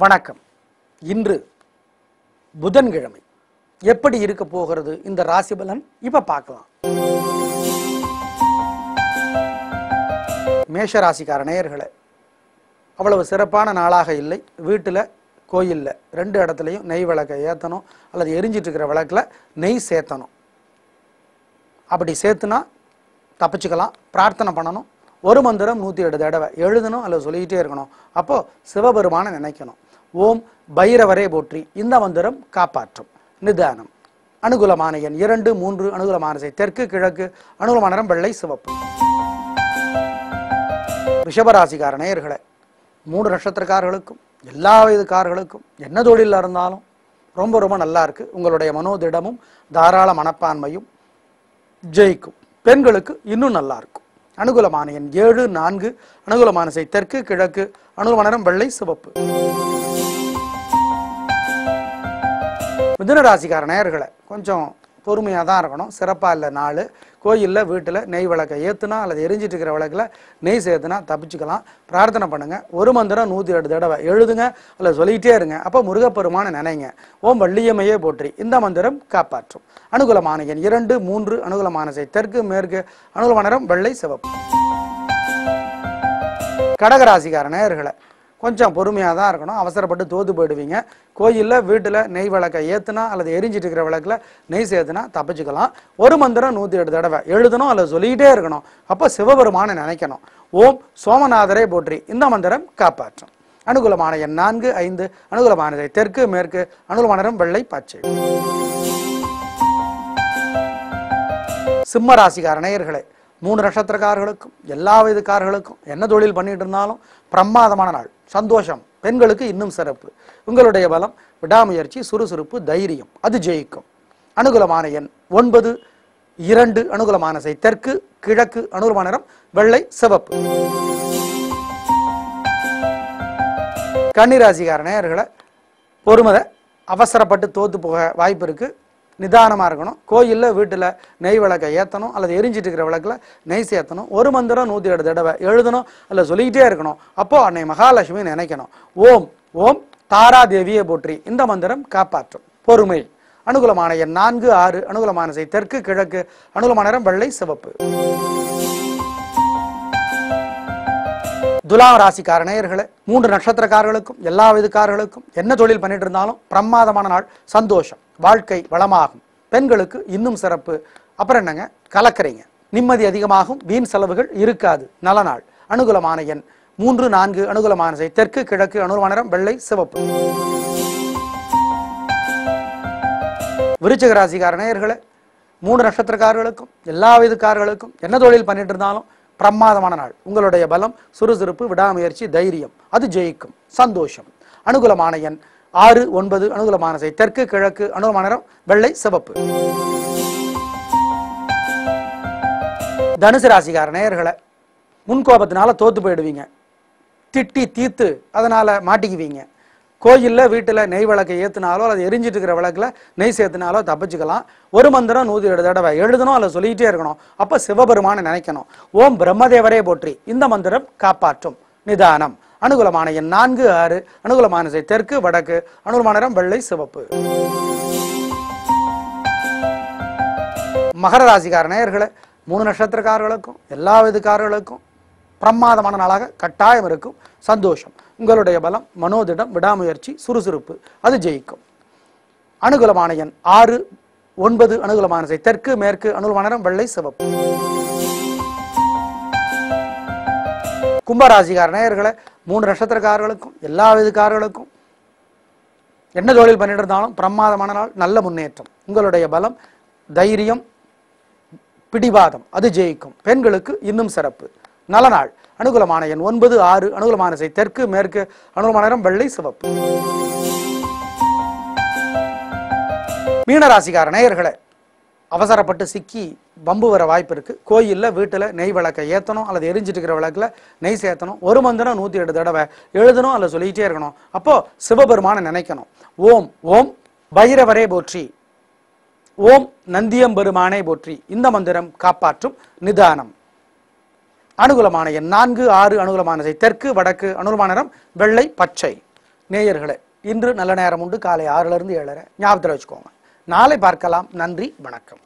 வணக்கம். இன்று புதன்கிழமை. எப்படி இருக்க போகிறது இந்த ராசி பலன் இப்ப பார்க்கலாம். மேஷ ராசிக்கார நேயர்களே, அவ்வளவு சிறப்பான நாளாக இல்லை. வீட்டில் கோயிலில் ரெண்டு இடத்துலையும் நெய் விளக்கை ஏற்றணும் அல்லது எரிஞ்சிட்டு இருக்கிற விளக்கில் நெய் சேர்த்தணும். அப்படி சேர்த்துனா தப்பிச்சுக்கலாம். பிரார்த்தனை பண்ணணும். ஒரு மந்திரம் 108 தடவை எழுதணும் அல்லது சொல்லிக்கிட்டே இருக்கணும். அப்போ சிவபெருமானை நினைக்கணும். ஓம் பைரவரே போற்றி. இந்த மந்திரம் காப்பாற்றும். நிதானம். அனுகூலமான எண் 2, 3. அனுகூலமான திசை தெற்கு, கிழக்கு. அனுகூலமான நிறம் வெள்ளை, சிவப்பு. ரிஷபராசிக்கார நேயர்களே, 3 நட்சத்திரக்காரர்களுக்கும் எல்லா வயதுக்காரர்களுக்கும் என்ன தொழிலில் இருந்தாலும் ரொம்ப ரொம்ப நல்லா இருக்கு. உங்களுடைய மனோதிடமும் தாராள மனப்பான்மையும் ஜெயிக்கும். பெண்களுக்கு இன்னும் நல்லா இருக்கும். அனுகூலமான எண் 7, 4. அனுகூலமான திசை தெற்கு, கிழக்கு. அனுகூலமான நிறம் வெள்ளை, சிவப்பு. மிதுன ராசிக்கார நேயர்களை, கொஞ்சம் பொறுமையாக தான் இருக்கணும். சிறப்பாக இல்லை நாள். கோயிலில் வீட்டில் நெய் விளக்கை ஏற்றுனா அல்லது எரிஞ்சிட்டு இருக்கிற விளக்கில் நெய் சேர்த்துனா தப்பிச்சுக்கலாம். பிரார்த்தனை பண்ணுங்க. ஒரு மந்திரம் 108 தடவை எழுதுங்க அல்லது சொல்லிக்கிட்டே இருங்க. அப்போ முருகப்பெருமானை நினைங்க. ஓம் வள்ளியம்மையே போற்றி. இந்த மந்திரம் காப்பாற்றும். அனுகூலமான எண் 2, 3. அனுகூலமான திசை தெற்கு, மேற்கு. அனுகூலமான நிறம் வெள்ளை, சிவப்பு. கடகராசிக்கார நேயர்களை, கொஞ்சம் பொறுமையாக தான் இருக்கணும். அவசரப்பட்டு தோத்து போயிடுவீங்க. கோயிலில் வீட்டில் நெய் விளக்கை ஏற்றுனா அல்லது எரிஞ்சிட்டு இருக்கிற விளக்கில் நெய் சேர்த்துனா தப்பிச்சுக்கலாம். ஒரு மந்திரம் 108 தடவை எழுதணும் அல்லது சொல்லிக்கிட்டே இருக்கணும். அப்போ சிவபெருமானை நினைக்கணும். ஓம் சோமநாதரே போற்றி. இந்த மந்திரம் காப்பாற்றும். அனுகூலமான எண் 4, 5. அனுகூலமான திசை தெற்கு, மேற்கு. அனுகூலமான நிறம் வெள்ளை, பச்சை. சிம்ம ராசிக்கார நேயர்களே, 3 நட்சத்திரக்காரர்களுக்கும் எல்லா வயதுக்காரர்களுக்கும் என்ன தொழில் பண்ணிட்டு இருந்தாலும் பிரமாதமான நாள். சந்தோஷம். பெண்களுக்கு இன்னும் சிறப்பு. உங்களுடைய பலம் விடாமுயற்சி, சுறுசுறுப்பு, தைரியம். அது ஜெயிக்கும். அனுகூலமான எண் 9, 2. அனுகூலமான திசை தெற்கு, கிழக்கு. அனுகூலமான நிறம் வெள்ளை, சிவப்பு. கன்னிராசிக்கார நேயர்களை, பொறுமதை. அவசரப்பட்டு தோத்து போக வாய்ப்பு இருக்கு. நிதானமாக இருக்கணும். கோயிலில் வீட்டில் நெய் விளக்கை ஏற்றணும் அல்லது எரிஞ்சிட்டு இருக்கிற விளக்கில் நெய் சேர்த்தணும். ஒரு மந்திரம் 108 தடவை எழுதணும் அல்லது சொல்லிக்கிட்டே இருக்கணும். அப்போ அன்னை மகாலட்சுமி நினைக்கணும். ஓம் ஓம் தாராதேவியை போற்றி. இந்த மந்திரம் காப்பாற்றும். பொறுமை. அனுகூலமான எண் 4, 6. அனுகூலமான திசை தெற்கு, கிழக்கு. அனுகூலமான நிறம் வெள்ளை, சிவப்பு. துலாம் ராசிக்கார நேயர்களே, 3 நட்சத்திரக்காரர்களுக்கும் எல்லா வயதுக்காரர்களுக்கும் என்ன தொழில் பண்ணிட்டு இருந்தாலும் பிரமாதமான நாள். சந்தோஷம். வாழ்க்கை வளமாகும். பெண்களுக்கு இன்னும் சிறப்பு. அப்புறம் என்னங்க, கலக்கறீங்க. நிம்மதி அதிகமாகும். வீண் செலவுகள் இருக்காது. நல்ல நாள். அனுகூலமான எண் 3, 4. அனுகூலமான திசை தெற்கு, கிழக்கு. அனுகூலமான நிறம் வெள்ளை, சிவப்பு. விருச்சிக ராசிக்கார நேயர்களே, 3 நட்சத்திரக்காரர்களுக்கும் எல்லா வயதுக்காரர்களுக்கும் என்ன தொழில் பண்ணிட்டு இருந்தாலும் பிரமாதமான நாள். உங்களுடைய பலம் சுறுசுறுப்பு, விடாமுயற்சி, தைரியம். அது ஜெயிக்கும். சந்தோஷம். அனுகூலமான எண் 6, 9. அனுகூலமான திசை தெற்கு, கிழக்கு. அனுகூலமான நிறம் வெள்ளை, சிவப்பு. தனுசு ராசிக்கார நேயர்களை, முன்கோபத்தினால தோத்து போயிடுவீங்க. திட்டி தீர்த்து அதனால மாட்டிக்குவீங்க. கோயிலில் வீட்டில் நெய் விளக்கை ஏற்றினாலோ அல்லது எரிஞ்சிட்டு இருக்கிற விளக்கில் நெய் சேர்த்தினாலோ தப்பிச்சுக்கலாம். ஒரு மந்திரம் 108 தடவை எழுதணும் அல்லது சொல்லிக்கிட்டே இருக்கணும். அப்போ சிவபெருமானை நினைக்கணும். ஓம் பிரம்மதேவரே போற்றி. இந்த மந்திரம் காப்பாற்றும். நிதானம். அனுகூலமான எண் 4, 6. அனுகூலமான திசை தெற்கு, வடக்கு. அனுகூலமான நிறம் வெள்ளை, சிவப்பு. மகர ராசிக்கார நேயர்களே, 3 நட்சத்திரக்காரர்களுக்கும் எல்லா வயதுக்காரர்களுக்கும் பிரமாதமான நாளாக கட்டாயம் இருக்கும். சந்தோஷம். உங்களுடைய பலம் மனோதிடம், விடாமுயற்சி, சுறுசுறுப்பு. அது ஜெயிக்கும். அனுகூலமான எண் 6, 9. அனுகூலமான திசை தெற்கு, மேற்கு. அனுகூலமான நிறம் வெள்ளை, சிவப்பு. கும்பராசிக்கார நேயர்களே, 3 நட்சத்திரக்காரர்களுக்கும் எல்லா வயதுக்காரர்களுக்கும் என்ன தொழில் பண்ணிட்டு இருந்தாலும் பிரமாதமான நாள். நல்ல முன்னேற்றம். உங்களுடைய பலம் தைரியம், பிடிவாதம். அது ஜெயிக்கும். பெண்களுக்கு இன்னும் சிறப்பு. நல்ல நாள். அனுகூலமான எண் 9, 6. அனுகூலமான திசை தெற்கு, மேற்கு. அனுகூலமான நிறம் வெள்ளை, சிவப்பு. மீனராசிக்கார நேயர்களே, அவசரப்பட்டு சிக்கி பம்பு வர வாய்ப்பு இருக்கு. கோயிலில் வீட்டில் நெய் விளக்கை ஏற்றணும் அல்லது எரிஞ்சிட்டு இருக்கிற விளக்கில் நெய் சேர்த்தணும். ஒரு மந்திரம் 108 தடவை எழுதணும் அல்லது சொல்லிக்கிட்டே இருக்கணும். அப்போ சிவபெருமானை நினைக்கணும். ஓம் ஓம் பைரவரே போற்றி. ஓம் நந்தியம்பெருமானை போற்றி. இந்த மந்திரம் காப்பாற்றும். நிதானம். அனுகூலமான எண் 4, 6. அனுகூலமான திசை தெற்கு, வடக்கு. அனுகூலமான நிறம் வெள்ளை, பச்சை. நேயர்களே, இன்று நல்ல நேரம் உண்டு. காலை 6லிருந்து 7:30 ஞாபகத்தில் வச்சுக்கோங்க. நாளை பார்க்கலாம். நன்றி, வணக்கம்.